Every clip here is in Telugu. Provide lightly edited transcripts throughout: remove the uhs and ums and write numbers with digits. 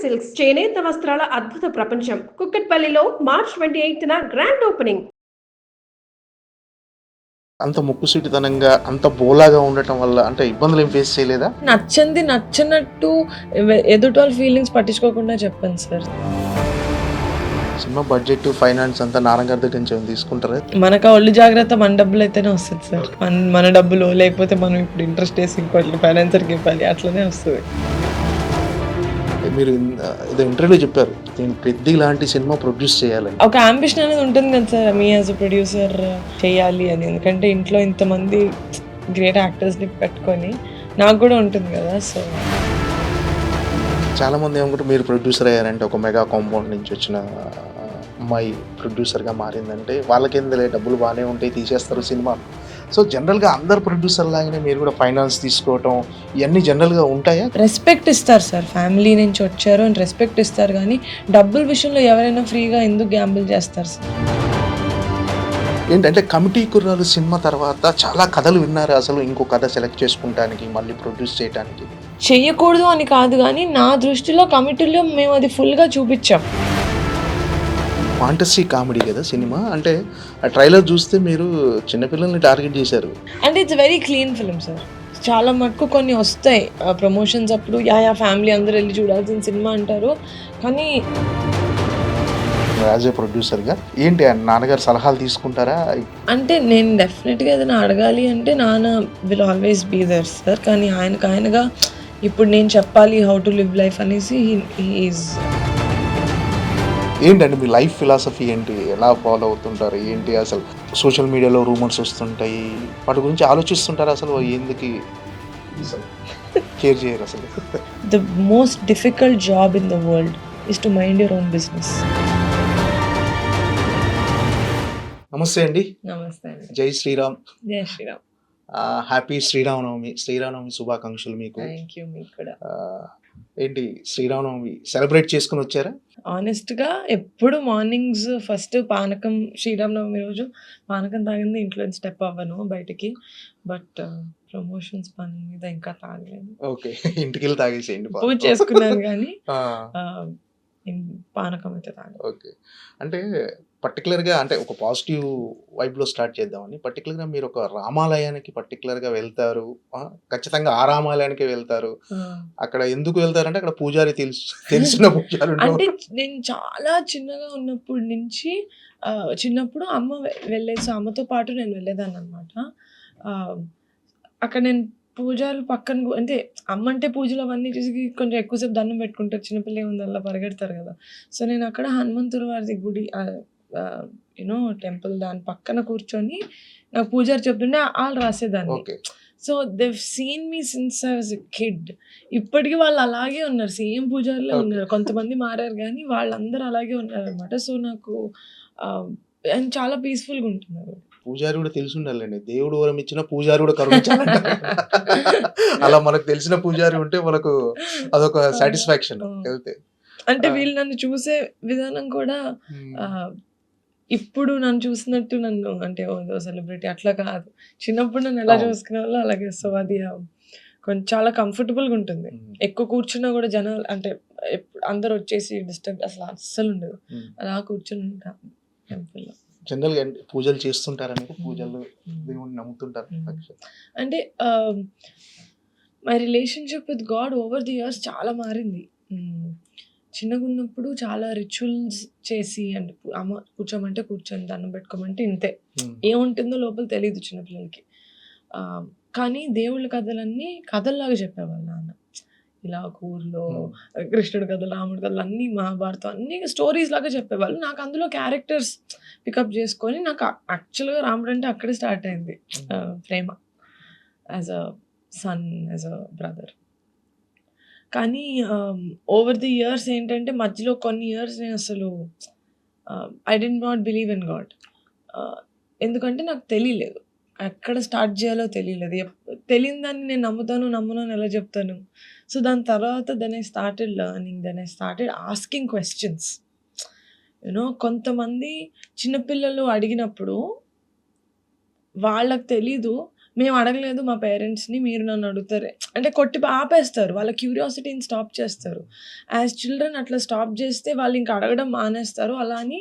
సిల్క్స్ చేనేత వస్త్రాల అద్భుత ప్రపంచం కుక్కట్పల్లిలో మార్చ్ 28న గ్రాండ్ ఓపెనింగ్. అంత ముక్కుసూటితనంగా, అంత బోలాగా ఉండటం వల్ల అంటే ఇబ్బందులు ఏం ఫేస్ చేయలేదా? నచ్చంది నచ్చినట్టు ఎదుటి వాళ్ళ ఫీలింగ్స్ పట్టించుకోకుండా చెప్పాను సార్. సినిమా బడ్జెట్, ఫైనాన్స్ అంతా నాన్నగారి దగ్గర నుంచి ఏమైనా తీసుకుంటారా? మనకు ఒళ్ళు జాగ్రత్త మన డబ్బులు అయితేనే వస్తుంది సార్. మన డబ్బులు లేకపోతే మనం ఇప్పుడు ఇంట్రెస్ట్ వేసి ఇంకోటి ఫైనాన్సర్కి ఇవ్వాలి, అట్లనే వస్తుంది. మీరు ఏదో ఇంటర్వ్యూలో చెప్పారు, నేను పెద్ద లాంటి సినిమా ప్రొడ్యూస్ చేయాలని. ఒక అంబిషన్ అనేది ఉంటుంది కదా sir, me as a producer చేయాలి అని. ఎందుకంటే ఇంట్లో ఇంతమంది గ్రేట్ యాక్టర్స్ని పెట్టుకొని నాకు కూడా ఉంటుంది కదా. సో చాలామంది ఏమనుకుంటే మీరు ప్రొడ్యూసర్ అయ్యారంటే ఒక మెగా కాంపౌండ్ నుంచి వచ్చిన అమ్మాయి ప్రొడ్యూసర్గా మారిందంటే వాళ్ళకేందులే డబ్బులు బాగానే ఉంటాయి, తీసేస్తారు సినిమా. సో జనరల్గా అందరు ప్రొడ్యూసర్ లాగానే మీరు కూడా ఫైనాన్స్ తీసుకోవటం ఇవన్నీ జనరల్గా ఉంటాయా? రెస్పెక్ట్ ఇస్తారు సార్, ఫ్యామిలీ నుంచి వచ్చారు అని రెస్పెక్ట్ ఇస్తారు. కానీ డబ్బుల విషయంలో ఎవరైనా ఫ్రీగా ఎందుకు గ్యాంబుల్ చేస్తారు సార్? ఏంటంటే కమిటీ కుర్రాలు సినిమా తర్వాత చాలా కథలు విన్నారు, అసలు ఇంకో కథ సెలెక్ట్ చేసుకుంటానికి మళ్ళీ ప్రొడ్యూస్ చేయడానికి. చెయ్యకూడదు అని కాదు, కానీ నా దృష్టిలో కమిటీలో మేము అది ఫుల్గా చూపించాం. ఫాంటసీ కామెడీ కదా సినిమా, అంటే ఆ ట్రైలర్ చూస్తే మీరు చిన్నపిల్లల్ని టార్గెట్ చేశారు. అంటే it's very clean film sir. చాలా మటుకు కొన్ని వస్తాయి ప్రమోషన్స్ అప్పుడు, యా ఫ్యామిలీ అందరూ వెళ్ళి చూడాల్సిన సినిమా అంటారు. కానీ యాజ్ ఏ ప్రొడ్యూసర్గా ఏంటి నాన్నగారు సలహాలు తీసుకుంటారా? అంటే నేను డెఫినెట్గా ఏదైనా అడగాలి అంటే నాన్న will always be there sir. కానీ ఆయనగా ఇప్పుడు నేను చెప్పాలి హౌ టు లివ్ లైఫ్ అనేసి ఈజ్. ఏంటంటే మీ లైఫ్ ఫిలాసఫీ ఏంటి, ఎలా ఫాలో అవుతుంటారు ఏంటి? అసలు సోషల్ మీడియాలో రూమర్స్ వస్తుంటాయి, వాటి గురించి ఆలోచిస్తుంటారు, అసలు ఎందుకు కేర్ చేయరు అసలు? The most difficult job in the world is to mind your own business. నమస్తే అండి. నమస్తే అండి. జై శ్రీరామ్. జై శ్రీరామ్. హ్యాపీ శ్రీరామనవమి శుభాకాంక్షలు మీకు. Thank you. మీకు కూడా. ఏంటి శ్రీరామనవమి సెలబ్రేట్ చేసుకుని వచ్చారా? ఆనెస్ట్గా ఎప్పుడు మార్నింగ్స్ ఫస్ట్ పానకం, శ్రీరామనవమి రోజు పానకం తాగింది ఇంట్లో స్టెప్ అవ్వను బయటికి. బట్ ప్రమోషన్స్ పని మీద ఇంకా తాగలేదు. ఓకే, ఇంటికి వెళ్ళి తాగేసేయండి. పూజ చేసుకున్నాను కానీ పానకం అయితే తాగలేదు. ఓకే, అంటే పర్టికులర్గా అంటే ఒక పాజిటివ్ వైబ్లో స్టార్ట్ చేద్దామని, పర్టికులర్గా మీరు ఒక రామాలయానికి పర్టికులర్గా వెళ్తారు, ఖచ్చితంగా ఆ రామాలయానికి వెళ్తారు. అక్కడ ఎందుకు వెళ్తారంటే అక్కడ పూజారి తెలిసిన పూజారి. అంటే నేను చాలా చిన్నగా ఉన్నప్పటి నుంచి చిన్నప్పుడు అమ్మ వెళ్ళేసి అమ్మతో పాటు నేను వెళ్ళేదాన్ని అనమాట. అక్కడ నేను పూజలు పక్కన అంటే అమ్మ అంటే పూజలు అవన్నీ చూసి కొంచెం ఎక్కువసేపు దండం పెట్టుకుంటారు, చిన్నపిల్ల ఉంది అలా పరిగెడతారు కదా. సో నేను అక్కడ హనుమంతుడి వారి గుడి యూనో టెంపుల్ దాని పక్కన కూర్చొని నాకు పూజారి చెప్తుంటే వాళ్ళు రాసేదాన్ని. So they've seen me since I was a kid. ఇప్పటికీ వాళ్ళు అలాగే ఉన్నారు, సేమ్ పూజారిలో ఉన్నారు. కొంతమంది మారారు కానీ వాళ్ళందరూ అలాగే ఉన్నారు అనమాట. సో నాకు చాలా పీస్ఫుల్గా ఉంటుంది. పూజారి కూడా తెలిసి ఉండాలండి, దేవుడు వరం ఇచ్చిన పూజారి కూడా కరుణించాలంట. అలా మనకు తెలిసిన పూజారి ఉంటే మనకు అదొక సాటిస్ఫాక్షన్ వెళ్తే. అంటే వీళ్ళు నన్ను చూసే విధానం కూడా ఇప్పుడు నన్ను చూసినట్టు నన్ను అంటే సెలబ్రిటీ అట్లా కాదు, చిన్నప్పుడు నన్ను ఎలా చూసుకునే వాళ్ళు అలాగే. సో అది కొంచెం చాలా కంఫర్టబుల్గా ఉంటుంది. ఎక్కువ కూర్చున్నా కూడా జనాలు అంటే అందరు వచ్చేసి డిస్టర్బ్ అస్సలు ఉండదు. అలా కూర్చుని ఉంటాను టెంపుల్లో. జనరల్గా పూజలు చేస్తుంటారని, పూజలు దేవుడిని నమ్ముతుంటారు అంటే my relationship with God over the years చాలా మారింది. చిన్నగా ఉన్నప్పుడు చాలా రిచువల్స్ చేసి అంటే అమ్మ కూర్చోమంటే కూర్చొని దండం పెట్టుకోమంటే ఇంతే, ఏముంటుందో లోపల తెలియదు చిన్నపిల్లలకి. కానీ దేవుళ్ళ కథలన్నీ కథల్లాగా చెప్పేవాళ్ళు నాన్న. ఇలా ఒక ఊర్లో కృష్ణుడి కథలు, రాముడి కథలు అన్నీ, మహాభారతం అన్నీ స్టోరీస్ లాగా చెప్పేవాళ్ళు. నాకు అందులో క్యారెక్టర్స్ పికప్ చేసుకొని నాకు యాక్చువల్గా రాముడు అంటే అక్కడే స్టార్ట్ అయింది ప్రేమ, as a son, as a brother. కానీ ఓవర్ ది ఇయర్స్ ఏంటంటే మధ్యలో కొన్ని ఇయర్స్ నేను అసలు I did not believe in God. ఎందుకంటే నాకు తెలియలేదు, ఎక్కడ స్టార్ట్ చేయాలో తెలియలేదు. తెలియని దాన్ని నేను నమ్మును అని ఎలా చెప్తాను? సో దాని తర్వాత then I started learning, then I started asking questions. You know కొంతమంది చిన్నపిల్లలు అడిగినప్పుడు వాళ్ళకి తెలీదు, మేము అడగలేదు మా పేరెంట్స్‌ని, మీరు నన్ను అడుగుతారే అంటే కొట్టి ఆపేస్తారు. వాళ్ళ క్యూరియాసిటీని స్టాప్ చేస్తారు. యాస్ చిల్డ్రన్ అట్లా స్టాప్ చేస్తే వాళ్ళు ఇంక అడగడం మానేస్తారు. అలా అని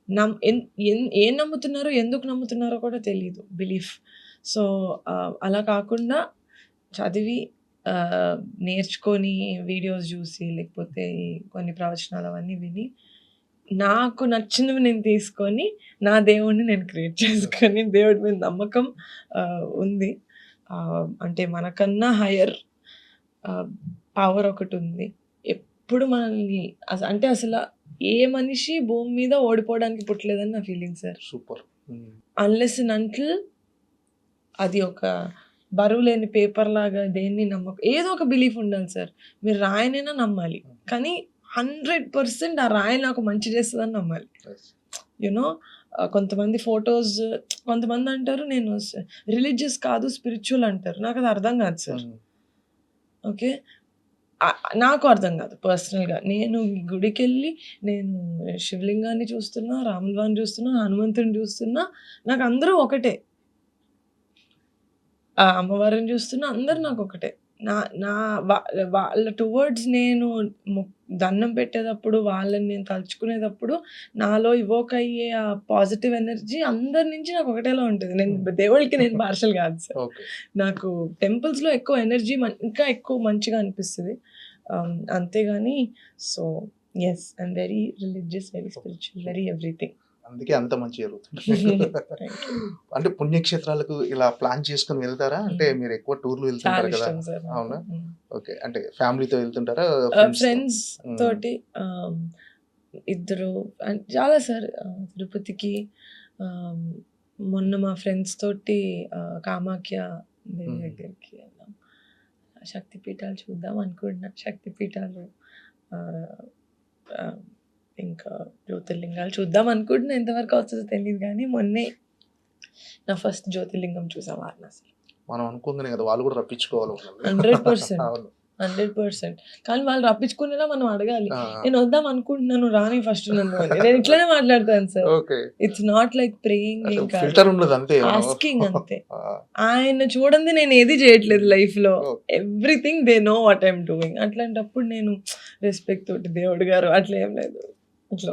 నమ్ ఎన్ ఎన్ ఏం నమ్ముతున్నారో, ఎందుకు నమ్ముతున్నారో కూడా తెలీదు బిలీఫ్. సో, అలా కాకుండా చదివి నేర్చుకొని వీడియోస్ చూసి లేకపోతే కొన్ని ప్రవచనాలు అవన్నీ విని నాకు నచ్చినవి నేను తీసుకొని నా దేవుడిని నేను క్రియేట్ చేసుకొని దేవుడి మీద నమ్మకం ఉంది. అంటే మనకన్నా హయ్యర్ పవర్ ఒకటి ఉంది. ఎప్పుడు మనల్ని అంటే అసలు ఏ మనిషి భూమి మీద ఓడిపోవడానికి పుట్టలేదని నా feeling sir. Super. Unless and until అది ఒక బరువు లేని పేపర్ లాగా దేన్ని ఏదో ఒక బిలీఫ్ ఉండాలి సార్. మీరు రాయనైనా నమ్మాలి, కానీ 100% ఆ రాయి నాకు మంచి చేస్తుందని నమ్మాలి. యూనో కొంతమంది ఫొటోస్, కొంతమంది అంటారు నేను రిలీజియస్ కాదు స్పిరిచువల్ అంటారు. నాకు అది అర్థం కాదు సార్. ఓకే, నాకు అర్థం కాదు పర్సనల్గా. నేను గుడికి వెళ్ళి నేను శివలింగాన్ని చూస్తున్నా, రాములవారిని చూస్తున్నా, హనుమంతుని చూస్తున్నా, నాకు అందరూ ఒకటే. అమ్మవారిని చూస్తున్నా, అందరు నాకు ఒకటే. నా నా వాళ్ళ టువర్డ్స్ నేను దండం పెట్టేటప్పుడు, వాళ్ళని నేను తలుచుకునేటప్పుడు నాలో ఇవోక్ అయ్యే ఆ పాజిటివ్ ఎనర్జీ అందరి నుంచి నాకు ఒకటేలా ఉంటుంది. నేను దేవుడికి నేను పార్షల్ కాదు సార్. నాకు టెంపుల్స్లో ఎక్కువ ఎనర్జీ ఇంకా ఎక్కువ మంచిగా అనిపిస్తుంది. అంతేగాని so yes, I'm very religious, very spiritual, very everything. అందుకే అంత మంచి జరుగుతుంది. అంటే పుణ్యక్షేత్రాలకు ఇలా ప్లాన్ చేసుకుని వెళ్తారా? అంటే మీరు ఎక్కువ టూర్లు వెళ్తుంటారు కదా? అవునా? ఓకే, అంటే ఫ్యామిలీతో వెళ్తుంటారా? ఫ్రెండ్స్ తోటి ఇద్దరు చాలా సార్. తిరుపతికి మొన్న మా ఫ్రెండ్స్ తోటి కామాఖ్య దేవి దగ్గరికి వెళ్ళాం. శక్తిపీఠాలు చూద్దాం అనుకుంటున్నా. శక్తిపీఠాలు ఇంకా జ్యోతిర్లింగాలు చూద్దాం అనుకుంటున్నా. ఎంతవరకు వస్తుందో తెలియదు, కానీ మొన్నే నా ఫస్ట్ జ్యోతిర్లింగం చూసాం వారణాసి. మనం అనుకుందనే కదా వాళ్ళు కూడా రప్పించుకోవాలి. 100%. కానీ వాళ్ళు రప్పించుకునేలా మనం అడగాలి. నేను వద్దాం అనుకుంటున్నాను, రాని ఫస్ట్ నన్ను అని. నేను ఇట్లానే మాట్లాడతాను sir. It's not like praying, asking అంతే. ఆయన చూడండి నేను ఏది చేయట్లేదు లైఫ్ లో. Everything they know what I'm doing. అట్లాంటప్పుడు నేను రెస్పెక్ట్ తోటి దేవుడు గారు అట్లా ఏం లేదు ఇట్లా.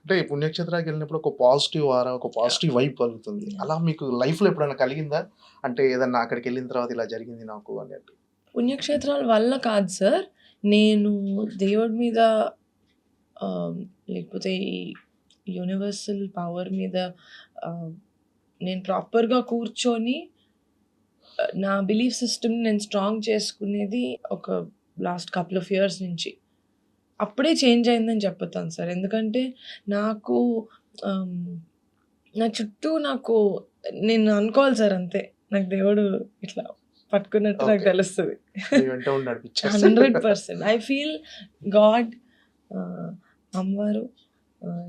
అంటే ఈ పుణ్యక్షేత్రానికి వెళ్ళినప్పుడు ఒక పాజిటివ్ ఆరా, ఒక పాజిటివ్ వైబ్ కలుగుతుంది. అలా మీకు లైఫ్ లో ఎప్పుడైనా కలిగిందా? అంటే ఏదన్నా అక్కడికి వెళ్ళిన తర్వాత ఇలా జరిగింది నాకు అన్నట్టు. పుణ్యక్షేత్రాల వల్ల కాదు సార్, నేను దేవుడి మీద లేకపోతే ఈ యూనివర్సల్ పవర్ మీద నేను ప్రాపర్గా కూర్చొని నా బిలీఫ్ సిస్టమ్ని నేను స్ట్రాంగ్ చేసుకునేది ఒక లాస్ట్ కపుల్ ఆఫ్ ఇయర్స్ నుంచి. అప్పుడే చేంజ్ అయిందని చెప్తాను సార్. ఎందుకంటే నాకు నా చుట్టూ నేను అనుకోవాలి సార్ అంతే, నాకు దేవుడు ఇట్లా పట్టుకున్నట్టు నాకు తెలుస్తుంది. 100%. ఐ ఫీల్ గాడ్, అమ్మవారు,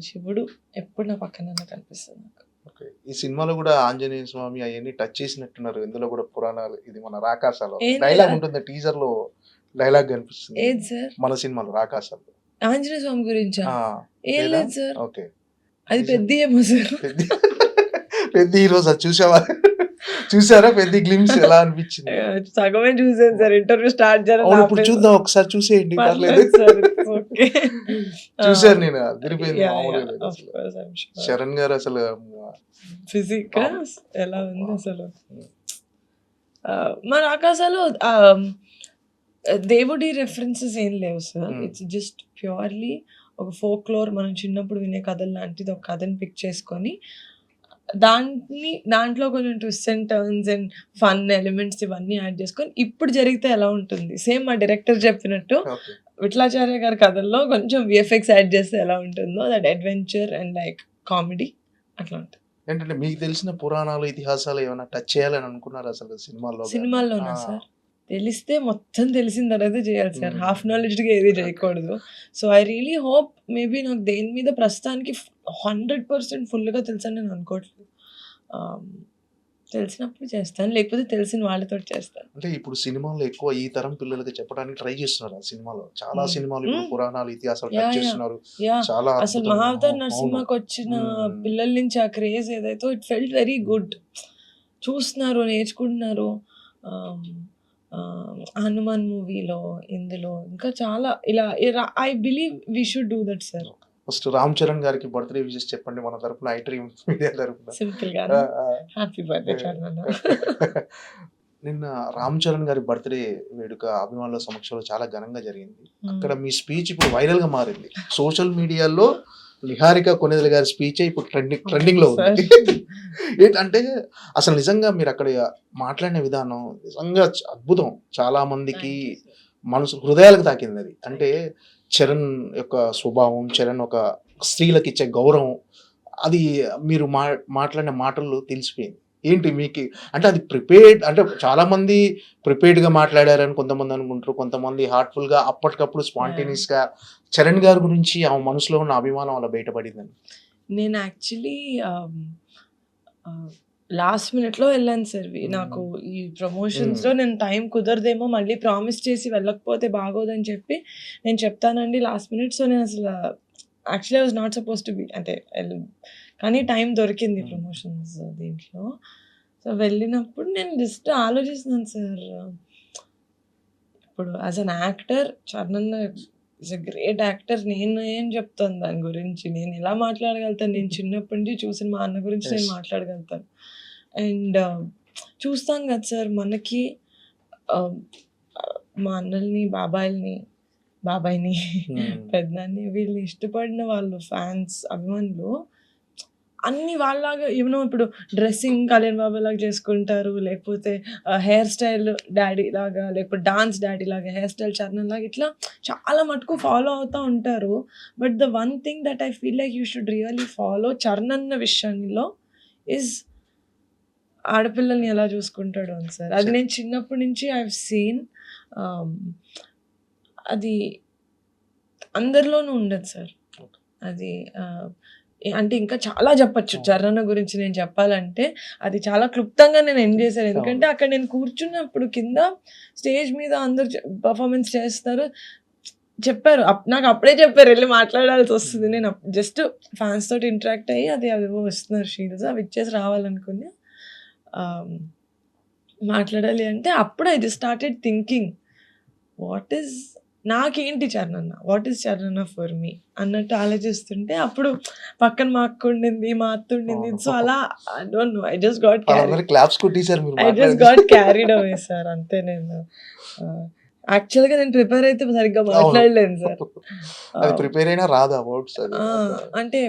శివుడు ఎప్పుడు నా పక్కన కనిపిస్తుంది నాకు. ఈ సినిమాలో కూడా ఆంజనేయ స్వామి అవన్నీ టచ్ చేసినట్టున్నారు. ఇందులో కూడా పురాణాలు, ఇది మన రాకాసాలో డైలాగ్ ఉంటుంది, టీజర్ లో డైలాగ్ కనిపిస్తుంది. ఏది సార్? మన సినిమాలో రాకాసాలో ఆంజనేయ స్వామి గురించా? ఏం లేదు సార్. ఓకే, అది పెద్ద ఏమో సార్. పెద్ద ఈరోజు అది చూసారా? పెద్ద గ్లిమ్స్ ఎలా అనిపించింది? సగమే చూసాను సార్. ఇంటర్వ్యూ స్టార్ట్ చేయాలి. ఇప్పుడు చూద్దాం, ఒకసారి చూసేయండి. చూసాను నేను, అదిరిపోయింది. శరణ్ గారు అసలు ఫిజిక్స్ ఎలా ఉంది అసలు. మన ఆకాశాలు దేవుడి రెఫరెన్సెస్ ఏం లేవు సార్. ఇట్స్ జస్ట్ ప్యూర్లీ ఒక ఫోక్లోర్, మనం చిన్నప్పుడు వినే కథలు లాంటిది ఒక కథని పిక్ చేసుకొని దాంట్లో కొంచెం twist and turns and fun elements ఇవన్నీ యాడ్ చేసుకొని ఇప్పుడు జరిగితే ఎలా ఉంటుంది, సేమ్ మా డైరెక్టర్ చెప్పినట్టు విఠలాచార్య గారి కథల్లో కొంచెం విఎఫ్ఎక్స్ యాడ్ చేస్తే ఎలా ఉంటుందో, that adventure and like comedy అట్లా ఉంటుంది. ఏంటంటే మీకు తెలిసిన పురాణాలు, ఇతిహాసాలు ఏమైనా టచ్ చేయాలని అనుకున్నారు అసలు సినిమాల్లోనా సార్? తెలిస్తే మొత్తం తెలిసిన తర్వాత చేయాలి సార్. హాఫ్ నాలెడ్జ్గా ఏది చేయకూడదు. So I really hope, maybe నాకు దేని మీద ప్రస్తుతానికి 100% ఫుల్గా తెలుసని నేను అనుకోవట్లేదు. తెలిసినప్పుడు చేస్తాను, లేకపోతే తెలిసిన వాళ్ళతో చేస్తాను. అంటే ఇప్పుడు సినిమాలో ఎక్కువ ఈ తరం పిల్లలకి చెప్పడానికి ట్రై చేస్తున్నారు. ఆ సినిమాలో చాలా సినిమాలు ఇప్పుడు పురాణాలు, ఇతిహాసాలు టచ్ చేస్తున్నారు. చాలా అసలు మహావతార్ నరసింహకి వచ్చిన పిల్లల నుంచి ఆ క్రేజ్ ఏదైతే, ఇట్ ఫెల్ట్ వెరీ గుడ్. చూస్తున్నారు, నేర్చుకుంటున్నారు. హనుమాన్ మూవీలో, ఇందులో ఇంకా చాలా ఇలా I believe we should do that sir. First Ram Charan గారికి బర్త్డే విషెస్ చెప్పండి మన తరపున, ఐడ్రీమ్ మీడియా తరపున. సింపుల్గా ఆ, ఆ. Happy birthday Charan. నిన్న రామ్ చరణ్ గారి బర్త్డే వేడుక అభిమానుల సమక్షంలో చాలా ఘనంగా జరిగింది. అక్కడ మీ స్పీచ్ ఇప్పుడు వైరల్ గా మారింది. సోషల్ మీడియాలో నిహారిక కొణిదెల గారి స్పీచ్ ఇప్పుడు ట్రెండింగ్ లో ఉంది. ఏంటంటే అసలు నిజంగా మీరు అక్కడ మాట్లాడిన విధానం నిజంగా అద్భుతం. చాలా మందికి మనసు హృదయాలకు తాకింది అది. అంటే చరణ్ యొక్క స్వభావం, చరణ్ ఒక స్త్రీలకు ఇచ్చే గౌరవం, అది మీరు మాట్లాడిన మాటల్లో తెలిసిపోయింది. ఏంటి మీకు అంటే అది ప్రిపేర్డ్, అంటే చాలా మంది ప్రిపేర్డ్ గా మాట్లాడారని కొంతమంది అనుకుంటారు, కొంతమంది హార్ట్ఫుల్ గా అప్పటికప్పుడు స్పాంటేనియస్ గా. చరణ్ గారి గురించి ఆ మనసులో ఉన్న అభిమానం అలా బయటపడిందని. నేను యాక్చువల్లీ లాస్ట్ మినిట్లో వెళ్ళాను సార్. నాకు ఈ ప్రమోషన్స్లో నేను టైం కుదరదేమో, మళ్ళీ ప్రామిస్ చేసి వెళ్ళకపోతే బాగోదని చెప్పి నేను చెప్తానండి లాస్ట్ మినిట్. సో నేను అసలు actually I was not suppose to be, అంటే కానీ టైం దొరికింది ప్రమోషన్స్ దీంట్లో. సో వెళ్ళినప్పుడు నేను జస్ట్ ఆలోచిస్తున్నాను సార్, ఇప్పుడు as an actor Charan is a great actor. నేను ఏం చెప్తాను దాని గురించి, నేను ఎలా మాట్లాడగలుగుతాను? నేను చిన్నప్పటి నుంచి చూసిన మా అన్న గురించి నేను మాట్లాడగలుగుతాను. అండ్ చూస్తాం కదా సార్, మనకి మా అన్నల్ని, బాబాయిని పెద్దనాన్ని, వీళ్ళని ఇష్టపడిన వాళ్ళు ఫ్యాన్స్, అభిమానులు అన్ని వాళ్ళలాగా ఏమో ఇప్పుడు డ్రెస్సింగ్ కళ్యాణ్ బాబు లాగా చేసుకుంటారు, లేకపోతే హెయిర్ స్టైల్ డాడీ లాగా, లేకపోతే డాన్స్ డాడీ లాగా, హెయిర్ స్టైల్ చరణ్ లాగా, ఇట్లా చాలా మటుకు ఫాలో అవుతూ ఉంటారు. But the one thing that I feel like you should really follow Charan అన్న విషయంలో ఇస్ ఆడపిల్లల్ని ఎలా చూసుకుంటాడు అని సార్. అది నేను చిన్నప్పటి నుంచి ఐ హావ్ సీన్. అది అందరిలోనూ ఉండదు సార్. అది అంటే ఇంకా చాలా చెప్పచ్చు చరణ్ గురించి నేను చెప్పాలంటే. అది చాలా క్లుప్తంగా నేను ఎండ్ చేశాను, ఎందుకంటే అక్కడ నేను కూర్చున్నప్పుడు కింద స్టేజ్ మీద అందరు పర్ఫార్మెన్స్ చేస్తారు, చెప్పారు నాకు అప్పుడే చెప్పారు వెళ్ళి మాట్లాడాల్సి వస్తుంది. నేను జస్ట్ ఫ్యాన్స్ తోటి ఇంటరాక్ట్ అయ్యి అది అవేవో వస్తున్నారు షీల్డ్స్, అవి ఇచ్చేసి రావాలనుకుని మాట్లాడాలి అంటే అప్పుడు I just started thinking what is నాకేంటి Charan, what is Charan for me అన్నట్టు ఆలోచిస్తుంటే అప్పుడు పక్కన మా అక్క ఉండింది, మా అత్త ఉండింది. సో అలా I don't know, I just got carried away sir. అంతే. నేను యాక్చువల్గా నేను ప్రిపేర్ అయితే సరిగ్గా మాట్లాడలేను సార్. అంటే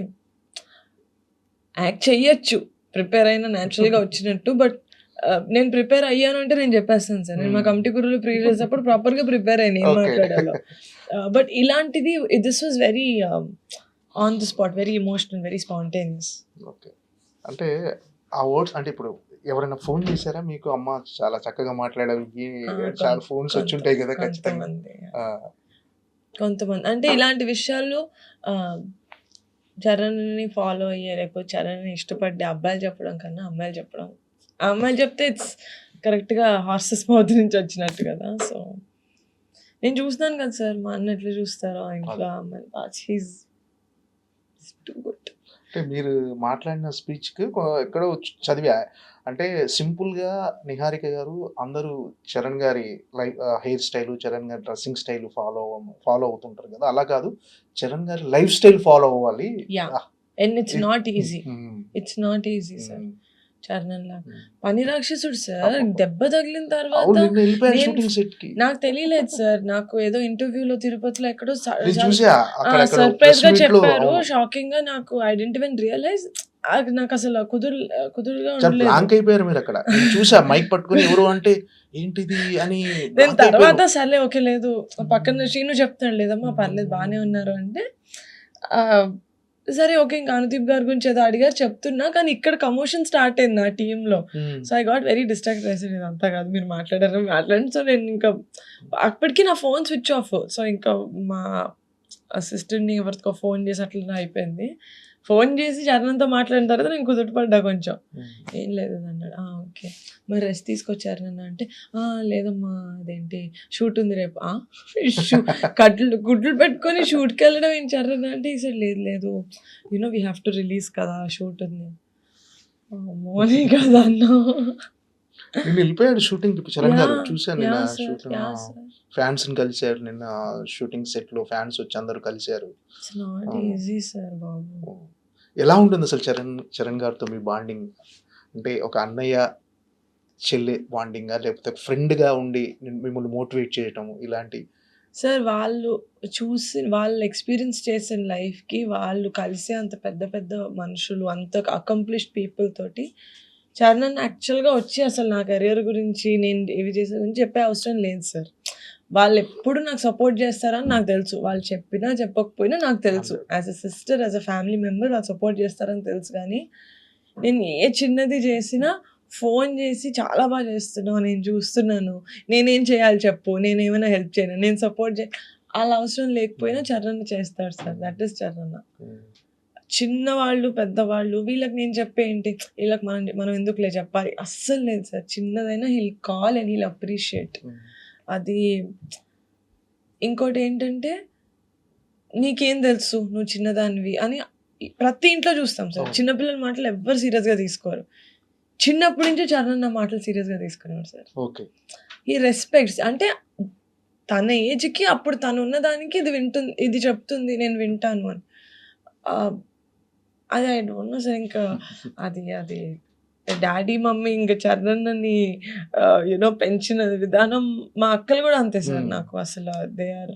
యాక్ట్ చెయ్యొచ్చు, ప్రిపేర్ అయినా న్యాచురల్గా వచ్చినట్టు. బట్ నేను ప్రిపేర్ అయ్యాను అంటే నేను చెప్పేస్తాను సార్. నేను మా కమిటీ గురువులు ప్రీ రిలీజ్ అప్పుడు ప్రాపర్గా ప్రిపేర్ అయ్యాను ఏం మాట్లాడాలో. బట్ ఇలాంటిది this was very on the spot, very emotional, very spontaneous. Okay. అంటే ఆ వర్డ్స్ అంటే ఇప్పుడు ఎవరైనా ఫోన్ చేశారా మీకు, అమ్మ చాలా చక్కగా మాట్లాడారు, చాలా ఫోన్స్ వచ్చి ఉంటాయి కదా ఖచ్చితంగా. కొంతమంది అంటే ఇలాంటి విషయాల్లో చరణ్ని ఫాలో అయ్యే, లేకపోతే చరణ్ని ఇష్టపడ్డే అబ్బాయిలు చెప్పడం కన్నా అమ్మాయిలు చెప్పడం, అమ్మాయిలు చెప్తే ఇట్స్ కరెక్ట్గా హార్సెస్ మౌత్ నుంచి వచ్చినట్టు కదా. సో నేను చూస్తున్నాను కదా సార్, మా అన్న ఎట్లా చూస్తారో ఇంట్లో అమ్మాయిలు. అంటే మీరు మాట్లాడిన స్పీచ్కి ఎక్కడో చదివా, అంటే సింపుల్గా నిహారిక గారు అందరూ చరణ్ గారి హెయిర్ స్టైల్, చరణ్ గారి డ్రెస్సింగ్ స్టైల్ ఫాలో అవుతుంటారు కదా, అలా కాదు చరణ్ గారి లైఫ్ స్టైల్ ఫాలో అవ్వాలి. And it's not easy sir. Charan లాగా పని రాక్షసుడు సార్. దెబ్బ తగిలిన తర్వాత నాకు తెలియలేదు సార్. నాకు ఏదో ఇంటర్వ్యూలో తిరుపతిలో ఎక్కడో సర్ప్రైజ్ గా చెప్పారు, షాకింగ్ గా. నాకు ఐ డెంట్ ఈవెన్ రియలైజ్, నాకు అసలు కుదురుగా నేను తర్వాత సర్లే ఓకే లేదు, పక్కన శ్రీను చెప్తాడు లేదమ్మా పర్లేదు బాగానే ఉన్నారు అంటే సరే ఓకే. ఇంకా అనుదీప్ గారి గురించి ఏదో అడిగారు చెప్తున్నా, కానీ ఇక్కడ కమోషన్ స్టార్ట్ అయింది నా టీంలో. So I got very distract అయ్యాను. ఇదంతా కాదు మీరు మాట్లాడండి. సో నేను ఇంకా అప్పటికి నా ఫోన్ స్విచ్ ఆఫ్. సో ఇంకా మా అసిస్టెంట్ని ఎవరికో ఫోన్ చేసి అట్లా అయిపోయింది. ఫోన్ చేసి చరణ్తో మాట్లాడిన తర్వాత నేను కుదుటపడ్డా కొంచెం. ఏం లేదు అన్నాడు. ఓకే మరి రెస్ట్ తీసుకొచ్చారు నన్ను అంటే, లేదమ్మా అదేంటి షూట్ ఉంది రేపు. గుడ్లు పెట్టుకొని షూట్కి వెళ్ళడం ఏం చరణ్ అంటే, ఈసారి లేదు వీ హ్యావ్ టు రిలీజ్ కదా, షూట్ ఉంది. అమ్మో! నేను కాదన్నా. నిన్న వెళ్ళిపోయాడు షూటింగ్ చరణ్ గారు, యాహ్! చూసాను నిన్న yeah! Sir. Shooting. Yeah! Sir. Fans ని కలిశారు నిన్న, షూటింగ్ సెట్ లో ఫ్యాన్స్ వచ్చి అందరూ కలిశారు. ఇట్స్ నాట్ ఆ, ఈజీ సార్ బాబు. ఎలా ఉంటుంది అసలు చరణ్ గారితో మీ బాండింగ్? అంటే ఒక అన్నయ్య చెల్లి బాండింగా, లేకపోతే ఫ్రెండ్ గా ఉండి మిమ్మల్ని మోటివేట్ చేయటం ఇలాంటి? సార్ వాళ్ళు ఎక్స్‌పీరియన్స్ చేసిన లైఫ్‌కి వాళ్ళు కలిసే అంత పెద్ద పెద్ద మనుషులు, అంత అకంప్లిష్డ్ పీపుల్ తోటి చరణ్ యాక్చువల్‌గా వచ్చి అసలు నా కెరియర్ గురించి, నేను ఇవి చేసే గురించి చెప్పే అవసరం లేదు సార్. వాళ్ళెప్పుడు నాకు సపోర్ట్ చేస్తారని నాకు తెలుసు. వాళ్ళు చెప్పినా చెప్పకపోయినా నాకు తెలుసు. As a sister, as a family member వాళ్ళు సపోర్ట్ చేస్తారని తెలుసు గానీ, నేను ఏ చిన్నది చేసినా ఫోన్ చేసి చాలా బాగా చేస్తున్నావు, నేను చూస్తున్నాను, నేనేం చేయాలి చెప్పు, నేనేమైనా హెల్ప్ చేయనా, నేను సపోర్ట్ అలా అవసరం లేకపోయినా చరణ్ చేస్తాడు సార్. That is Charan. చిన్నవాళ్ళు, పెద్దవాళ్ళు వీళ్ళకి నేను చెప్పేంటి, వీళ్ళకి మనం ఎందుకులే చెప్పాలి, అస్సలు లేదు సార్. చిన్నదైనా he'll call and he'll appreciate. అది ఇంకోటేంటంటే, నీకేం తెలుసు నువ్వు చిన్నదానివి అని ప్రతి ఇంట్లో చూస్తాం సార్. అవును. చిన్నపిల్లల మాటలు ఎవ్వరు సీరియస్‌గా తీసుకోరు. చిన్నప్పటి నుంచి చరణ్ నా మాటలు సీరియస్‌గా తీసుకునేవాడు సార్. ఓకే. ఈ రెస్పెక్ట్స్ అంటే తన ఏజ్‌కి అప్పుడు తనున్న దానికి ఇది వింటుంది, ఇది చెప్తుంది, నేను వింటాను అని. అది ఐ డోంట్ నో సార్. ఇంకా అది డాడీ, మమ్మీ ఇంక చరణ్‌ని పెంచిన విధానం మా అక్కలు గూడా అంతే సార్. నాకు అసలు దే ఆర్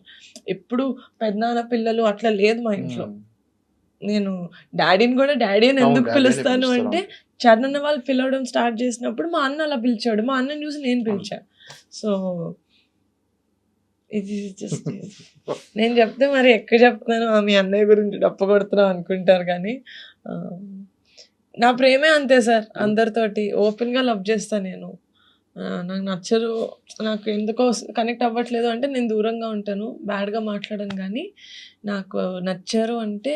ఎప్పుడు పెదనాన్న పిల్లలు అట్లా లేదు మా ఇంట్లో. నేను డాడీని గూడా డాడీ అని ఎందుకు డాడీ అనే పిలుస్తాను పిలుస్తారు. అంటే, చరణ్ వాళ్ళు పిలవడం స్టార్ట్ చేసినప్పుడు మా అన్న అలా పిలిచాడు. మా అన్నని చూసి నేను పిలిచా. సో, ఇది జస్ట్ నేను చెప్తే మరి ఎక్కువ చెప్తున్నాను, మీ అన్నయ్య గురించి డప్పు కొడుతున్నావు అనుకుంటారు కానీ, నా ప్రేమే అంతే సార్. అందరితోటి ఓపెన్‌గా లవ్ చేస్తా నేను. నాకు నచ్చరు, నాకు ఎందుకో కనెక్ట్ అవ్వట్లేదు అంటే నేను దూరంగా ఉంటాను. బ్యాడ్‌గా మాట్లాడను గానీ, నాకు నచ్చరు అంటే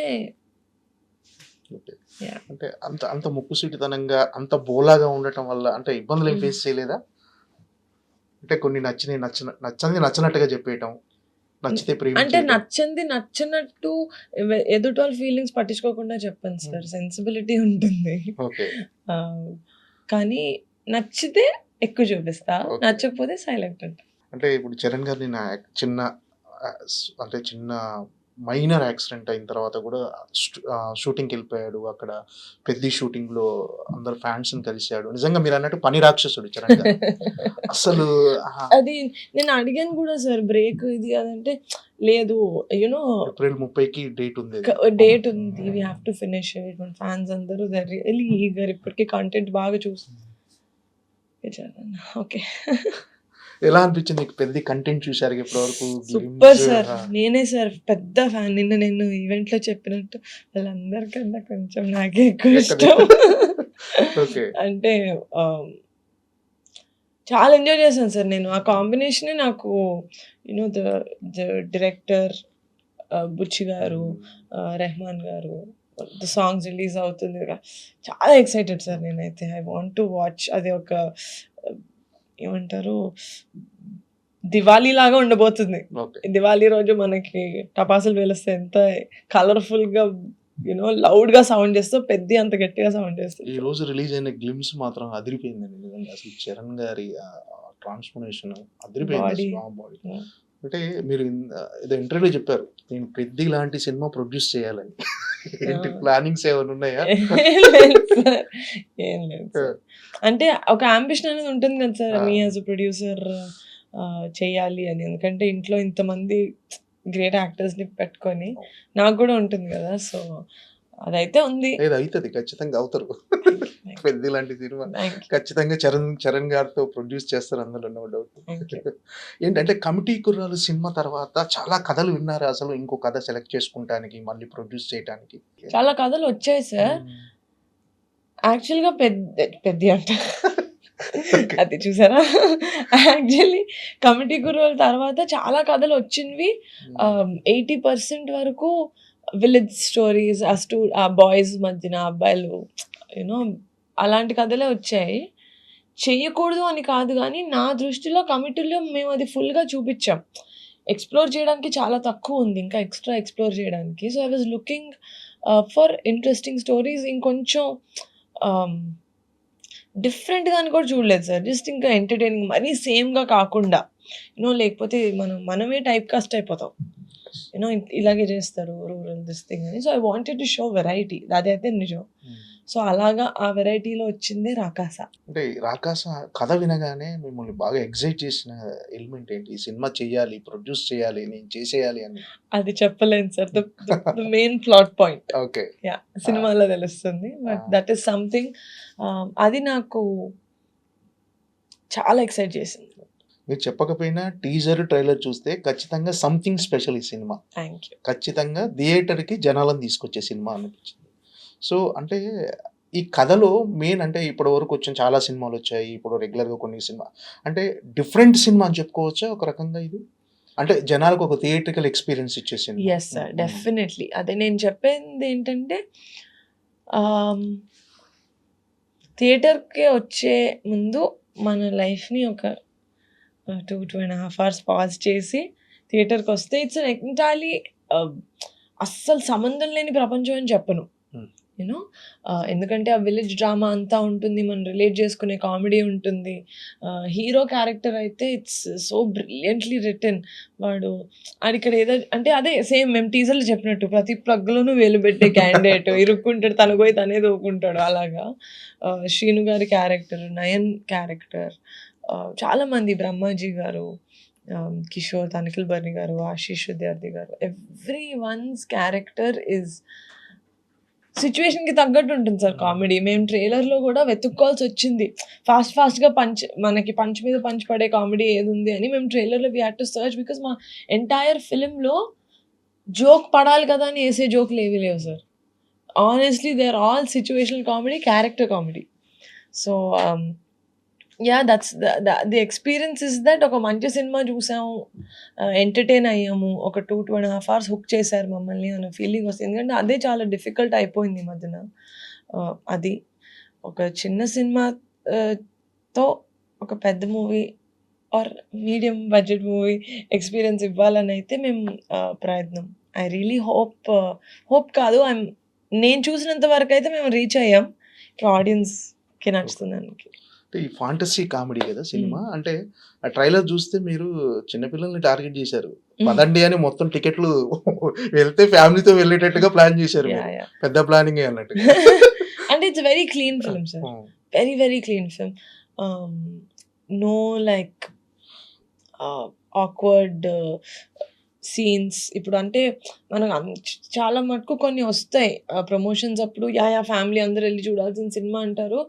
ఓకే. యాహ్! అంటే అంత అంత ముక్కుసూటితనంగా, అంత బోలాగా ఉండటం వల్ల అంటే ఇబ్బందులు ఏం ఫేస్ చేయలేదా? అంటే కొన్ని నచ్చనిది నచ్చనట్టుగా చెప్పేయటం, నచ్చితే అంటే ప్రేమించేయటం. నచ్చంది నచ్చనట్టు ఎదుటి వాళ్ళ ఫీలింగ్స్ పట్టించుకోకుండా చెప్పను సార్. సెన్సిబిలిటీ ఉంటుంది. ఓకే. కానీ నచ్చితే ఎక్కువ చూపిస్తా, ఓకే. నచ్చకపోతే సైలెంట్ ఉంటా. అంటే ఇప్పుడు చరణ్ గారు నిన్న చిన్న అంటే చిన్న మైనర్ యాక్సిడెంట్ అయిన తర్వాత కూడా షూటింగ్కి వెళ్ళిపోయాడు. అక్కడ పెద్ద షూటింగ్ లో అందరు ఫ్యాన్స్ ని కలిశాడు. నిజంగా మీరు అన్నట్టు పని రాక్షసుడు చరణ్ గారు. అసలు అది నేను అడిగాను కూడా సార్, బ్రేక్ ఇది అదంటే లేదు, ఏప్రిల్ 30కి డేట్ ఉంది. డేట్ ఉంది, we have to finish it. మన ఫ్యాన్స్ అందరూ దే ఆర్ రియల్లీ ఈగర్. ఇప్పటికీ కంటెంట్ బాగా చూస్తున్నారు. ఓకే. ఎలా అనిపించింది మీకు? పెద్ద కంటెంట్ చూశారు ఇప్పటి వరకు? Super sir. నేనే సార్ పెద్ద ఫ్యాన్. నేను ఈవెంట్లో చెప్పినట్టు వాళ్ళందరికన్నా కొంచెం నాకే ఎక్కువ ఇష్టం. ఓకే. అంటే చాలా ఎంజాయ్ చేశాను సార్ నేను. ఆ కాంబినేషనే నాకు ద డైరెక్టర్ బుచ్చి గారు, రెహమాన్ గారు, ద సాంగ్స్ రిలీజ్ అవుతుంది కదా, చాలా ఎక్సైటెడ్ సార్ నేనైతే. I want to watch. అది ఒక ఏమంటారు, దివాళీ లాగా ఉండబోతుంది. ఓకే. దివాళీ రోజు మనకి టపాసులు పేలిస్తే ఎంత కలర్ఫుల్గా లౌడ్గా సౌండ్ చేస్తూ పెద్ద అంత గట్టిగా సౌండ్ చేస్తుంది. ఈ రోజు రిలీజ్ అయిన గ్లిమ్స్ మాత్రం అదిరిపోయిందండి నిజంగా. అసలు చరణ్ గారి ట్రాన్స్ఫర్మేషన్ అదిరిపోయింది. బాడీ బాడీ అంటే మీరు ఏదో ఇంటర్వ్యూలో చెప్పారు, నేను పెద్ద లాంటి సినిమా ప్రొడ్యూస్ చేయాలని. ఏంటి ప్లానింగ్స్ ఏమైనా ఉన్నాయా? ఏం లేదు సార్. అంటే ఒక అంబిషన్ అనేది ఉంటుంది కదా sir, me as a producer చేయాలి అని. ఎందుకంటే ఇంట్లో ఇంతమంది గ్రేట్ యాక్టర్స్ని పెట్టుకొని నాకు కూడా ఉంటుంది కదా. సో అదైతే ఉంది. ఏది అవుతుంది, ఖచ్చితంగా అవుతారు. పెద్ద లాంటి సినిమా ఖచ్చితంగా చరణ్ గారితో ప్రొడ్యూస్ చేస్తారు, అందులో నో డౌట్. ఏంటంటే కమిటీ కుర్రాలు సినిమా తర్వాత చాలా కథలు విన్నారు అసలు, ఇంకో కథ సెలెక్ట్ చేసుకుంటానికి, మళ్ళీ ప్రొడ్యూస్ చేయడానికి? చాలా కథలు వచ్చాయి సార్. యాక్చువల్గా పెద్ద అంట అది చూసారా. యాక్చువల్లీ కమిటీ కుర్రాల తర్వాత చాలా కథలు వచ్చినవి 80% వరకు విలేజ్ స్టోరీస్, ఆ బాయ్స్ మధ్యన అబ్బాయిలు అలాంటి కథలే వచ్చాయి. చెయ్యకూడదు అని కాదు కానీ నా దృష్టిలో కమిటీలో మేము అది ఫుల్గా చూపించాం. ఎక్స్ప్లోర్ చేయడానికి చాలా తక్కువ ఉంది, ఇంకా ఎక్స్ట్రా ఎక్స్ప్లోర్ చేయడానికి. So I was looking for interesting stories, ఇంకొంచెం డిఫరెంట్‌గా అని కూడా చూడలేదు సార్. జస్ట్ ఇంకా ఎంటర్‌టైనింగ్ మరీ సేమ్‌గా కాకుండా. లేకపోతే మనమే టైప్ కాస్ట్ అయిపోతాం. ఇలాగే చేస్తారు రూరల్ దిస్ థింగ్ అని. So, I wanted to show variety. అదైతే నిజం. సో, అలాగా ఆ వెరైటీలో వచ్చిందే 'రాకాస'. అంటే 'రాకాస' కథ వినగానే మిమ్మల్ని బాగా ఎక్సైట్ చేసిన ఎలిమెంట్ ఏంటి? ఈ సినిమా చేయాలి, ప్రొడ్యూస్ చేయాలి, నేను చేసేయాలి అని. అది చెప్పలేను sir. The main plot point. Okay. Yeah! సినిమాలో తెలుస్తుంది. బట్ దట్ ఈస్ సంథింగ్ అది నాకు చాలా ఎక్సైట్ చేసింది. మీరు చెప్పకపోయినా టీజర్, ట్రైలర్ చూస్తే ఖచ్చితంగా సంథింగ్ స్పెషల్ ఈ సినిమా. Thank you. ఖచ్చితంగా థియేటర్‌కి జనాలను తీసుకొచ్చే సినిమా అనిపించింది. సో, అంటే ఈ కథలో మెయిన్ అంటే ఇప్పటివరకు వచ్చిన చాలా సినిమాలొచ్చాయి. ఇప్పుడు రెగ్యులర్‌గా కొన్ని సినిమా అంటే డిఫరెంట్ సినిమా అని చెప్పుకోవచ్చా ఒక రకంగా ఇది? అంటే జనాలకు ఒక థియేట్రికల్ ఎక్స్‌పీరియన్స్ ఇచ్చే సినిమా. Yes sir. డెఫినెట్‌లీ. అదే నేను చెప్పిందేంటంటే థియేటర్‌కి వచ్చే ముందు మన లైఫ్‌ని ఒక 2.5 అవర్స్ పాజ్ చేసి థియేటర్‌కొస్తే ఇట్స్ ఎన్ ఎంటైర్‌లీ అస్సలు సంబంధం లేని ప్రపంచం అని చెప్పను. ఎందుకంటే ఆ విలేజ్ డ్రామా అంతా ఉంటుంది. మనం రిలేట్ చేసుకునే కామెడీ ఉంటుంది. హీరో క్యారెక్టర్ అయితే ఇట్స్ సో బ్రిలియంట్‌లీ రిటెన్. ఆడిక్కడ ఏదో అంటే అదే సేమ్ మేము టీజర్‌లో చెప్పినట్టు ప్రతి ప్లగ్‌లోనూ వేలు పెట్టే క్యాండిడేట్ ఇరుక్కుంటాడు. తన పోయి తనే దూకుంటాడు అలాగా. శ్రీను గారి క్యారెక్టర్, నయన్ క్యారెక్టర్, చాలామంది బ్రహ్మాజీ గారు, కిషోర్, తనిఖిల్ బర్ని గారు, ఆశీష్ విద్యార్థి గారు, ఎవ్రీ వన్స్ క్యారెక్టర్ ఈజ్ సిచ్యువేషన్‌కి తగ్గట్టు ఉంటుంది సార్ కామెడీ. మేము ట్రైలర్‌లో కూడా వెతుక్కోవాల్సొచ్చింది. ఫాస్ట్‌గా మనకి పంచ్ మీద పంచ్ పడే కామెడీ ఏదుంది అని మేము ట్రైలర్‌లో we had to search because మా ఎంటైర్ ఫిల్మ్‌లో జోక్ పడాలి కదా అని ఏసే జోక్‌లు ఏవి లేవు sir. Honestly they are all situational comedy, character comedy. So, that's the experience is that ఒక మంచి సినిమా చూసాము, ఎంటర్‌టైన్ అయ్యాము. ఒక 2.5 అవర్స్ హుక్ చేశారు మమ్మల్ని అన్న ఫీలింగ్ వస్తుంది. ఎందుకంటే అదే చాలా డిఫికల్ట్ అయిపోయింది ఈ మధ్యన. అది ఒక చిన్న సినిమా తో ఒక పెద్ద movie are medium budget movie experience ఇవ్వాలని అయితే మేము ప్రయత్నం. ఐ రియలీ హోప్ కాదు. నేను చూసినంత వరకైతే మేము రీచ్ అయ్యాం. ఆడియన్స్‌కి నచ్చుతుందానికి. అంటే ఈ ఫాంటసీ కామెడీ కదా సినిమా. అంటే ఆ ట్రైలర్ చూస్తే మీరు చిన్న పిల్లల్ని టార్గెట్ చేశారు. పదండి అని మొత్తం టికెట్లు వెళ్తే ఫ్యామిలీతో వెళ్ళేటట్టుగా ప్లాన్ చేశారు మీరు. యాహ్! పెద్ద ప్లానింగే అన్నట్టుగా. అంటే it's very clean film sir. Very very clean film. No like awkward scenes. ఇప్పుడు అంటే మనకు చాలా మటుకు కొన్ని వస్తాయి ప్రమోషన్స్ అప్పుడు ఫ్యామిలీ అందరూ వెళ్ళి చూడాల్సిన సినిమా అంటారు.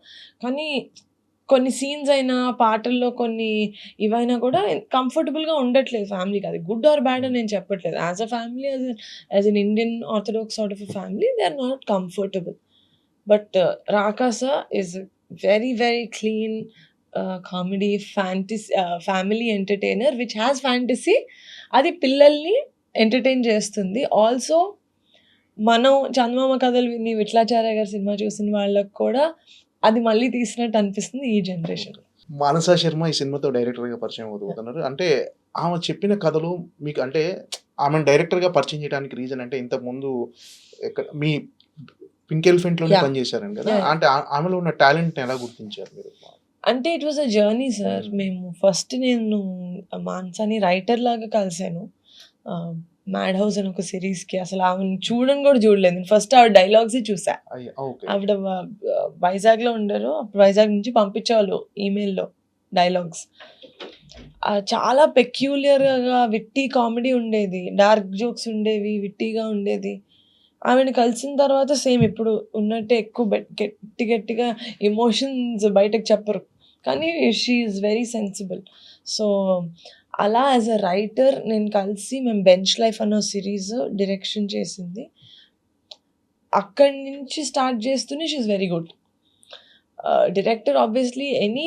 కానీ కొన్ని సీన్స్ అయినా, పాటల్లో కొన్ని ఇవైనా కూడా కంఫర్టబుల్‌గా ఉండట్లేదు ఫ్యామిలీకి. అది గుడ్ ఆర్ బ్యాడ్ అని నేను చెప్పట్లేదు. As a family, as an Indian orthodox sort of a family they are not comfortable. But 'Rakaasa' is very very clean comedy family entertainer which has fantasy. అది పిల్లల్ని ఎంటర్‌టైన్ చేస్తుంది. ఆల్సో మనం చందమామ కథలు విని విఠలాచార్య గారి సినిమా చూసిన వాళ్ళకి కూడా అది మళ్ళీ తీసినట్టు అనిపిస్తుంది ఈ జనరేషన్. మానస శర్మ ఈ సినిమాతో డైరెక్టర్‌గా పరిచయం అవుతున్నారు. అంటే ఆమె చెప్పిన కథలు మీకు అంటే ఆమెను డైరెక్టర్‌గా పరిచయం చేయడానికి రీజన్ అంటే ఇంతకుముందు మీ పింక్ ఎలిఫెంట్‌లోనే పనిచేశారని కదా. అంటే ఆమెలో ఉన్న టాలెంట్‌ని ఎలా గుర్తించారు మీరు? అంటే it was a journey sir. మేము ఫస్ట్ నేను మానసాని రైటర్ లాగా కలిసాను. మ్యాడ్ హౌస్ అని ఒక సిరీస్‌కి. అసలు ఆమెను చూడను కూడా చూడలేదు. నేను ఫస్ట్ ఆవిడ డైలాగ్సే చూసా. ఆవిడ వైజాగ్‌లో ఉండరు. అప్పుడు వైజాగ్ నుంచి పంపించేవాళ్ళు ఈమెయిల్‌లో డైలాగ్స్. చాలా పెక్యూలియర్‌గా విట్టి కామెడీ ఉండేది. డార్క్ జోక్స్ ఉండేవి. విట్టిగా ఉండేది. ఆమెను కలిసిన తర్వాత సేమ్ ఇప్పుడు ఉన్నట్టే ఎక్కువ గట్టిగా ఎమోషన్స్ బయటకు చెప్పరు. కానీ she is very sensible. So, అలా యాజ్ ఎ రైటర్ నేను కలిసి మేము 'బెంచ్ లైఫ్' అన్న సిరీస్ డైరెక్షన్ చేసింది. అక్కడి నుంచి స్టార్ట్ చేస్తూనే she is very good. Director obviously any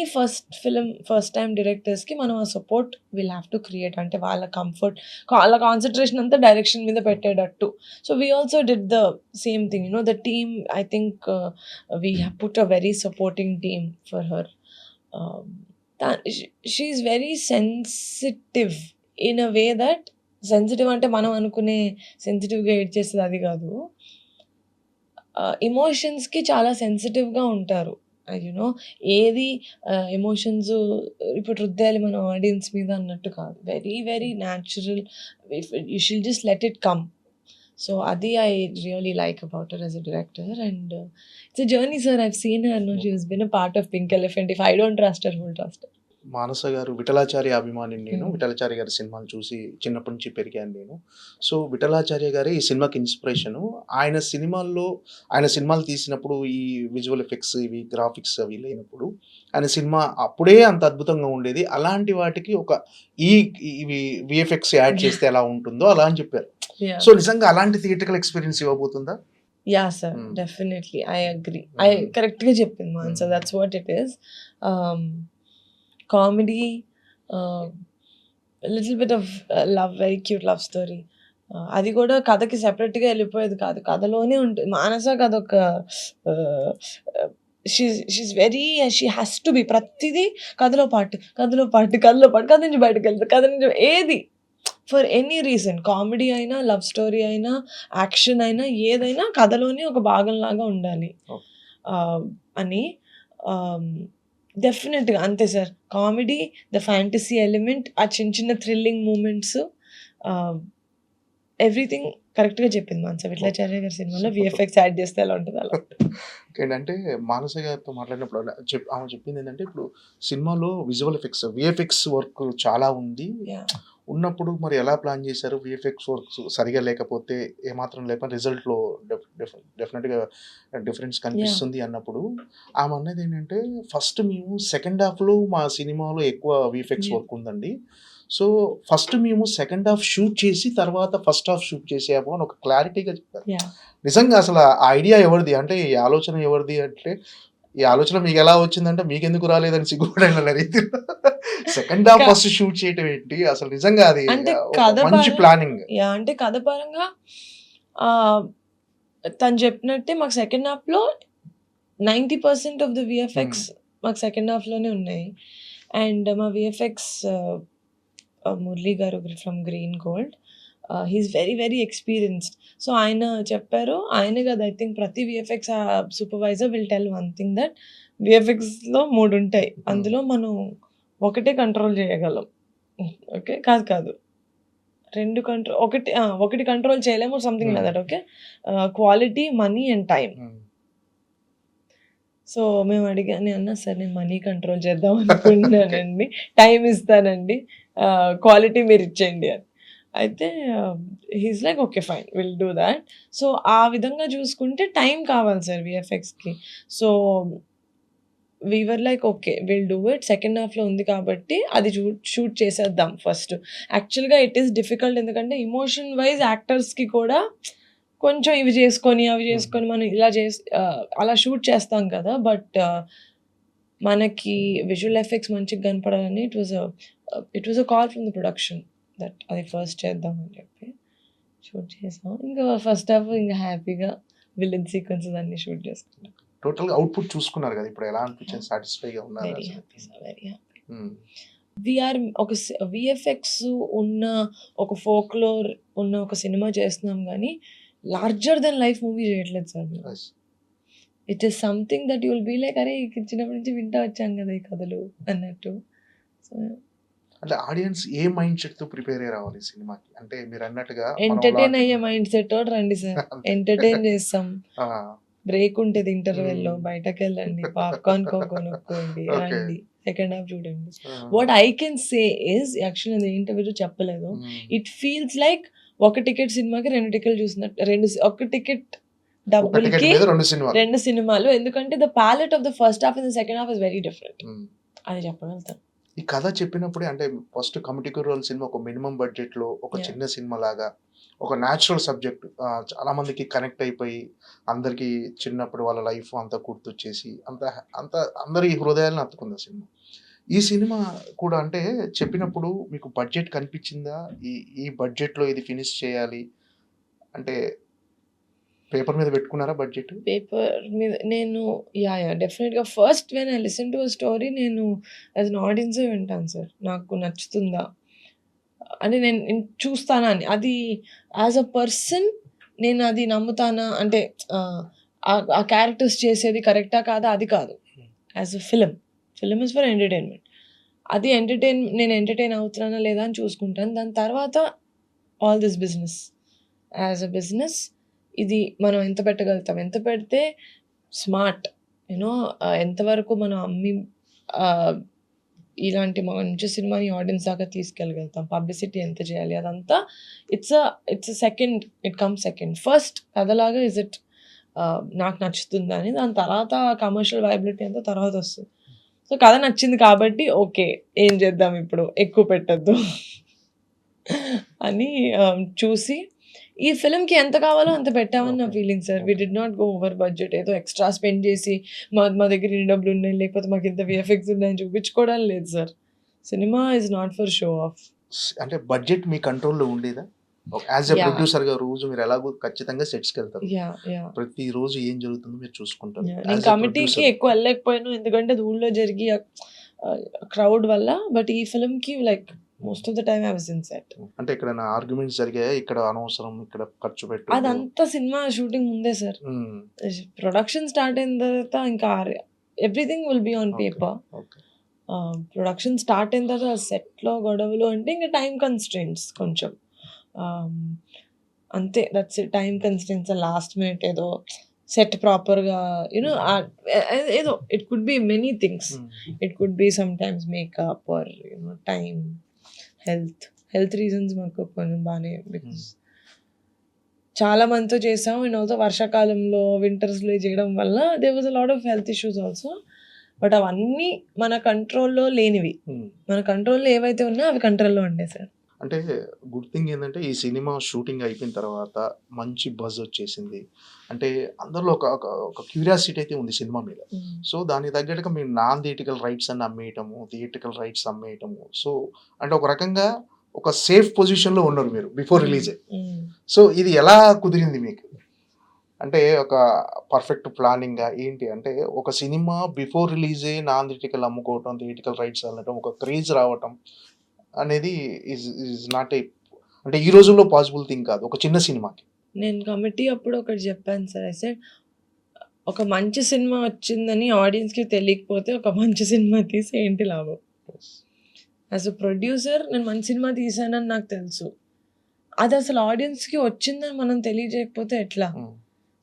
first time డైరెక్టర్స్‌కి మనం ఆ support will have to create. అంటే వాళ్ళ కంఫర్ట్, వాళ్ళ కాన్సంట్రేషన్ అంతా డైరెక్షన్ మీద పెట్టేటట్టు. So, we also did the same thing. The team I think we have put a very supporting team for her. She is very sensitive in a way that sensitive అంటే మనం అనుకునే సెన్సిటివ్‌గా ఏడ్చేసేది అది కాదు. ఎమోషన్స్‌కి చాలా సెన్సిటివ్‌గా ఉంటారు. యునో ఏది ఎమోషన్స్ ఇప్పుడు రుద్దాలి మన ఆడియన్స్ మీద అన్నట్టు కాదు. Very very natural. You should just let it come. So అది I really like about her as a director. And it's a journey sir. I've seen her. No, she has been a part of Pink Elephant. If I don't trust her, who'll trust her? Manasa గారు విఠలాచార్య అభిమానిని నేను. విఠలాచార్య గారి సినిమాలు చూసి చిన్నప్పటి నుంచి పెరిగాను నేను. సో విఠలాచార్య గారే ఈ సినిమాకి ఇన్స్పిరేషను. ఆయన సినిమాలు తీసినప్పుడు ఈ విజువల్ ఎఫెక్ట్స్, ఇవి గ్రాఫిక్స్ అవి లేనప్పుడు ఆయన సినిమా అప్పుడే అంత అద్భుతంగా ఉండేది. అలాంటి వాటికి ఇవి విఎఫ్ఎక్స్ యాడ్ చేస్తే ఎలా ఉంటుందో అలా అని చెప్పారు. సో నిజంగా అలాంటి థియేట్రికల్ ఎక్స్పీరియన్స్ ఇవ్వబోతుందా? Yeah sir, definitely. I agree. I కరెక్ట్గా చెప్పింది మాన్ సార్. That's what it is. Comedy, little bit of love, very cute love story. అది కూడా కథకి సెపరేట్గా వెళ్ళిపోయేది కాదు, కథలోనే ఉంటుంది. మానస కథ ఒక she's very, she has to be ప్రతిదీ కథలో పాటు కథ నుంచి బయటకు వెళ్తుంది, కథ నుంచి ఏది ఫర్ ఎనీ రీజన్. కామెడీ అయినా, లవ్ స్టోరీ అయినా, యాక్షన్ అయినా, ఏదైనా కథలోనే ఒక భాగంలాగా ఉండాలి అని. డెఫినెట్గా అంతే sir. Comedy, the fantasy element, ఆ చిన్న థ్రిల్లింగ్ మూమెంట్స్, ఎవ్రీథింగ్ కరెక్ట్గా చెప్పింది మానస. విఠలాచార్య గారి సినిమాలో విఎఫ్ఎక్స్ యాడ్ చేస్తే ఎలా ఉంటుంది అలా. ఏంటంటే మానస గారితో మాట్లాడినప్పుడు ఆమె చెప్పింది ఏంటంటే, ఇప్పుడు సినిమాలో విజువల్ ఎఫెక్ట్స్, విఎఫ్ఎక్స్ వర్క్ చాలా ఉంది. ఉన్నప్పుడు మరి ఎలా ప్లాన్ చేశారు? విఎఫ్ఎక్స్ వర్క్స్ సరిగా లేకపోతే ఏమాత్రం లేకపోతే రిజల్ట్లో డెఫినెట్గా డిఫరెన్స్ కనిపిస్తుంది అన్నప్పుడు ఆమె అన్నది ఏంటంటే, ఫస్ట్ మేము సెకండ్ హాఫ్లో మా సినిమాలో ఎక్కువ విఎఫ్ఎక్స్ వర్క్ ఉందండి. సో ఫస్ట్ మేము సెకండ్ హాఫ్ షూట్ చేసి తర్వాత ఫస్ట్ హాఫ్ షూట్ చేసాము అని ఒక క్లారిటీగా చెప్పారు. నిజంగా అసలు ఆ ఐడియా ఎవరిది, అంటే ఈ ఆలోచన ఎవరిది అంటే, ఈ ఆలోచన మీకు ఎలా వచ్చిందంటే మీకెందుకు రాలేదని సిగ్గుపడిన రీతిలో సెకండ్ హాఫ్ ఫస్ట్ షూట్ చేయటం ఏంటి అసలు? నిజంగా అది మంచి ప్లానింగ్. అంటే కథ పరంగా తను చెప్పినట్టే మాకు సెకండ్ హాఫ్లో 90% ఆఫ్ ద విఎఫ్ఎక్స్ మాకు సెకండ్ హాఫ్లోనే ఉన్నాయి. అండ్ మా విఎఫ్ఎక్స్ మురళీ గారు from Green Gold, he's very very experienced. So ఆయన చెప్పారు, ఆయనే కదా ఐ థింక్ ప్రతి VFX supervisor will tell one thing, that విఎఫ్ఎక్స్లో 3 ఉంటాయి, అందులో మనం ఒకటే కంట్రోల్ చేయగలం. ఓకే, కాదు 2 కంట్రోల్, ఒకటి కంట్రోల్ చేయలేము, something like that. Okay, quality, money and time. So మేము నేను అన్నా సార్, నేను మనీ కంట్రోల్ చేద్దాం అనుకుంటున్నానండి, టైం ఇస్తానండి, క్వాలిటీ మీరు ఇచ్చేయండి అని. అయితే he's like okay fine, will do that. So ఆ విధంగా చూసుకుంటే టైం కావాలి సార్ విఎఫ్ఎక్స్కి. So we were like okay will do it, second హాఫ్లో ఉంది కాబట్టి అది షూట్ చేసేద్దాం ఫస్ట్. యాక్చువల్గా ఇట్ ఈస్ డిఫికల్ట్, ఎందుకంటే ఇమోషన్ వైజ్ యాక్టర్స్కి కూడా కొంచెం ఇవి చేసుకొని అవి చేసుకొని మనం ఇలా అలా షూట్ చేస్తాం కదా. బట్ మనకి విజువల్ ఎఫెక్ట్స్ మంచిగా కనపడాలని it was a call from the production that అది ఫస్ట్ చేద్దామని చెప్పి షూట్ చేసాం. ఇంకా ఫస్ట్ హాఫ్ ఇంకా హ్యాపీగా విలన్ సీక్వెన్సెస్ అన్ని షూట్ చేసుకున్నాం. టోటల్గా అవుట్పుట్ చూసుకున్నారు కదా, ఇప్పుడు ఎలా అనిపించింది? సాటిస్ఫైగా ఉన్నారు? Very happy sir, very happy. We're ఒక విఎఫ్ఎక్స్ ఉన్న ఒక ఫోక్లోర్ ఉన్న ఒక సినిమా చేస్తున్నాం కానీ లార్జర్ దెన్ లైఫ్ మూవీ చేయట్లేదు sir. It is something that you will be like, అరే చిన్నప్పటి నుంచి వింటా వచ్చాం కదా ఈ కథలు అన్నట్టు. సో అంటే ఆడియన్స్ ఏ మైండ్ సెట్ తో ప్రిపేర్ అయ్యి రావాలి సినిమాకి? అంటే మీరు అన్నట్టుగా ఎంటర్టైన్ అయ్యే మైండ్ సెట్ తోటి రండి సార్, ఎంటర్టైన్ చేస్తాం. బ్రేక్ ఉంటుంది ఇంటర్వెల్లో, బయటకు వెళ్ళండి, పాప్కార్న్ కొనుక్కోండి, రండి, సెకండ్ హాఫ్ చూడండి. What I can say is, actually నేను ఇంటర్వ్యూలో చెప్పలేదు, ఇట్ ఫీల్స్ లైక్ ఒక టికెట్ సినిమాకి 2 టికెట్లు చూసినట్టు, ఒక టికెట్ డబ్బులకి 2 సినిమాలు. ఎందుకంటే the palette of the first half and the second half is very different. అది చెప్పగలుగుతాను. ఈ కథ చెప్పినప్పుడే, అంటే ఫస్ట్ కమిటీ కుర్రోల్ సినిమా ఒక మినిమం బడ్జెట్ లో ఒక చిన్న సినిమా లాగా, ఒక న్యాచురల్ సబ్జెక్ట్, చాలా మందికి కనెక్ట్ అయిపోయి అందరికి చిన్నప్పుడు వాళ్ళ లైఫ్ అంతా గుర్తొచ్చేసి అంత అందరి హృదయాలను అత్తుకుంది సినిమా. ఈ సినిమా కూడా అంటే చెప్పినప్పుడు మీకు బడ్జెట్ కనిపించిందా? ఈ బడ్జెట్ లో ఇది ఫినిష్ చేయాలి అంటే పేపర్ మీద పెట్టుకున్నారా బడ్జెట్? పేపర్ మీద నేను డెఫినెట్గా first when I listen to a story, నేను యాజ్ అన్ ఆడియన్సే వింటాను సార్, నాకు నచ్చుతుందా అంటే నేను చూస్తానా అని. అది యాజ్ అ పర్సన్ నేను అది నమ్ముతానా అంటే ఆ క్యారెక్టర్స్ చేసేది కరెక్టా కాదా అది కాదు. As a film is for entertainment. అది నేను ఎంటర్టైన్ అవుతున్నానా లేదా అని చూసుకుంటాను. దాని తర్వాత all this business, as a business ఇది మనం ఎంత పెట్టగలుగుతాం, ఎంత పెడితే స్మార్ట్, యూనో ఎంతవరకు మనం అమ్మి ఇలాంటి మంచి సినిమాని ఆడియన్స్ దాకా తీసుకెళ్ళగలుగుతాం, పబ్లిసిటీ ఎంత చేయాలి, అదంతా it's second, it come second. First కథలాగా ఇస్ ఇట్ నాకు నచ్చుతుందా అని, దాని తర్వాత కమర్షియల్ వైబిలిటీ అంతా తర్వాత వస్తుంది. సో కథ నచ్చింది కాబట్టి ఓకే ఏం చేద్దాం ఇప్పుడు, ఎక్కువ పెట్టద్దు అని చూసి ఈ ఫిల్మ్కి ఎంత కావాలో అంత పెట్టామని నా feeling sir. We did not go over budget, ఏదో ఎక్స్ట్రా స్పెండ్ చేసి మా దగ్గర ఇన్ని డబ్బులు ఉన్నాయి లేకపోతే మాకు ఇంత విఎఫ్ఎక్స్ ఉన్నాయని చూపించుకోవడం లేదు sir. Cinema is not for show off. అంటే బడ్జెట్ మీ కంట్రోల్లో ఉండేదా? యాజ్ ఎ ప్రొడ్యూసర్ గా రోజు మీరు ఎలాగో ఖచ్చితంగా సెట్స్కి వెళ్తారు, ప్రతి రోజు ఏం జరుగుతుందో మీరు చూసుకుంటారు. నేను కమిటీకి ఎక్కువ వెళ్ళలేకపోయాను ఎందుకంటే ఊళ్ళో జరిగి క్రౌడ్ వల్ల. బట్ ఈ ఫిల్మ్కి like most of the time I was in set. అంటే ఇక్కడ ఆర్గ్యుమెంట్స్ జరిగాయా, ఇక్కడ అనవసరం ఇక్కడ ఖర్చు పెట్టు, అదంతా సినిమా షూటింగ్ ముందే సార్. ప్రొడక్షన్ స్టార్ట్ అయిన తర్వాత ఇంకా everything will be on paper. Production start అయిన తర్వాత సెట్లో గొడవలు అంటే ఇంకా టైం కన్స్ట్రెయింట్స్ కొంచెం అంతే, that's it. Time constants, last minute ఏదో సెట్ ప్రాపర్గా యూనో ఏదో it could be many things. It could be some times makeup or you know time, health reasons మాకు కొంచెం బాగానే, బికాస్ చాలా మందితో చేసాం. అండ్ ఆల్సో వర్షాకాలంలో వింటర్స్లో చేయడం వల్ల they was a lot of health issues also. But అవన్నీ మన కంట్రోల్లో లేనివి. మన కంట్రోల్లో ఏవైతే ఉన్నాయో అవి కంట్రోల్లో ఉండే సార్. అంటే గుడ్ థింగ్ ఏంటంటే ఈ సినిమా షూటింగ్ అయిపోయిన తర్వాత మంచి బజ్ వచ్చేసింది. అంటే అందరిలో ఒక క్యూరియాసిటీ అయితే ఉంది సినిమా మీద. సో దానికి తగ్గట్టుగా మీరు నాన్ థియేటికల్ రైట్స్ అని అమ్మేయటము, థియేటికల్ రైట్స్ అమ్మేయటము. సో అంటే ఒక రకంగా ఒక సేఫ్ పొజిషన్లో ఉన్నారు మీరు బిఫోర్ రిలీజ్. సో ఇది ఎలా కుదిరింది మీకు? అంటే ఒక పర్ఫెక్ట్ ప్లానింగ్ ఏంటి అంటే, ఒక సినిమా బిఫోర్ రిలీజే నాన్ థియేటికల్ అమ్ముకోవటం, థియేటికల్ రైట్స్ అనటం, ఒక క్రేజ్ రావటం అనేది ఈజ్ నాట్ ఏ, అంటే ఈ రోజుల్లో పాసిబుల్ థింగ్ కాదు ఒక చిన్న సినిమాకి. నేను కమిటీ అప్పుడు ఒకటి చెప్పాను సార్. అయితే ఒక మంచి సినిమా వచ్చిందని ఆడియన్స్కి తెలియకపోతే ఒక మంచి సినిమా తీసి ఏంటి లాభం? యాజ్ అ ప్రొడ్యూసర్ నేను మంచి సినిమా తీసానని నాకు తెలుసు, అది అసలు ఆడియన్స్కి వచ్చిందని మనం తెలియజేయకపోతే ఎట్లా?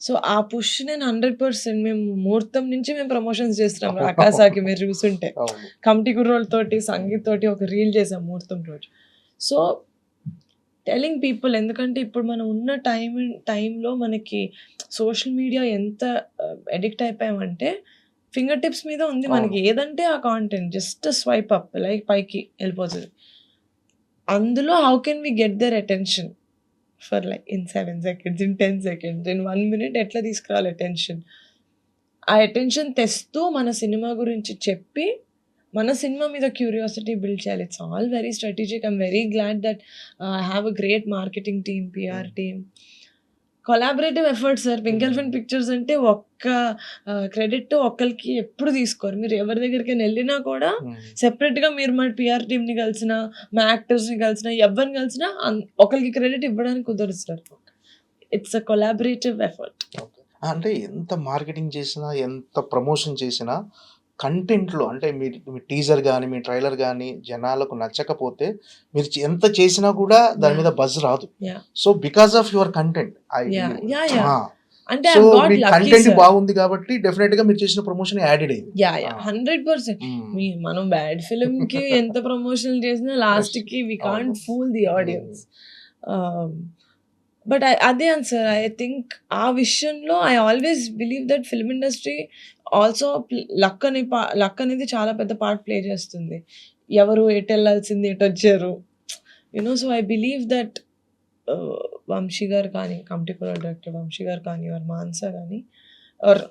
సో ఆ పుష్ నేను 100%, మేము ముహూర్తం నుంచి మేము ప్రమోషన్స్ చేస్తున్నాం. ఆకాశాకి మీరు చూస్తుంటే కమిటీ కుర్రోళ్ళతోటి సంగీత్ తోటి ఒక రీల్ చేసాం ముహూర్తం రోజు. సో టెలింగ్ పీపుల్, ఎందుకంటే ఇప్పుడు మనం ఉన్న టైంలో మనకి సోషల్ మీడియా ఎంత అడిక్ట్ అయిపోయామంటే ఫింగర్ టిప్స్ మీద ఉంది మనకి. ఏదంటే ఆ content just swipe up like పైకి వెళ్ళిపోతుంది. అందులో how can we get their attention for like in 7 seconds, in 10 seconds, in 1 minute ఎట్లా తీసుకురావాలి అటెన్షన్? ఆ అటెన్షన్ తెస్తూ మన సినిమా గురించి చెప్పి మన సినిమా మీద క్యూరియాసిటీ బిల్డ్ చేయాలి. It's all very strategic. I'm very glad that I have a great marketing team, PR team, collaborative effort sir. Pink elephant pictures అంటే ఒక్క క్రెడిట్ ఒక్కరికి ఎప్పుడు తీసుకోరు. మీరు ఎవరి దగ్గరికి వెళ్ళినా కూడా సెపరేట్గా మీరు మా పిఆర్ టీమ్ని కలిసినా, మా యాక్టర్స్ని కలిసినా, ఎవరిని కలిసినా ఒకరికి క్రెడిట్ ఇవ్వడానికి కుదరదు sir. It's a collaborative effort. అంటే ఎంత మార్కెటింగ్ చేసినా, ఎంత ప్రమోషన్ చేసినా, కంటెంట్లో అంటే మీ టీజర్ కానీ మీ ట్రైలర్ కానీ జనాలకు నచ్చకపోతే మీరు ఎంత చేసినా కూడా దాని మీద బజ్ రాదు. So because of your content, అంటే సో మీ కంటెంట్ బాగుంది కాబట్టి డెఫినెట్ గా మీరు చేసిన ప్రమోషన్ యాడెడ్ అయింది. 100%. మనం బ్యాడ్ ఫిల్మ్ కి ఎంత ప్రమోషన్ చేసినా లాస్ట్ కి we can't fool the audience. But అదే సార్, ఐ థింక్ ఆ విషయంలో I always believe that film industry also luck అనేది చాలా పెద్ద పార్ట్ ప్లే చేస్తుంది. ఎవరు ఎటు వెళ్ళాల్సింది ఎటు వచ్చారు, you know. So I believe that Vamshi garu కానీ, కమిటీ కూడా డైరెక్టర్ వంశీ గారు కానీ, ఆర్ మాన్సా కానీ, ఆర్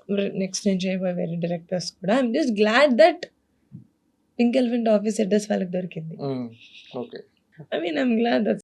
నెక్స్ట్ నేను చేయబోయే వేరే డైరెక్టర్స్ కూడా, I'm just glad that pink elephant office address వాళ్ళకి దొరికింది. I mean I'm glad that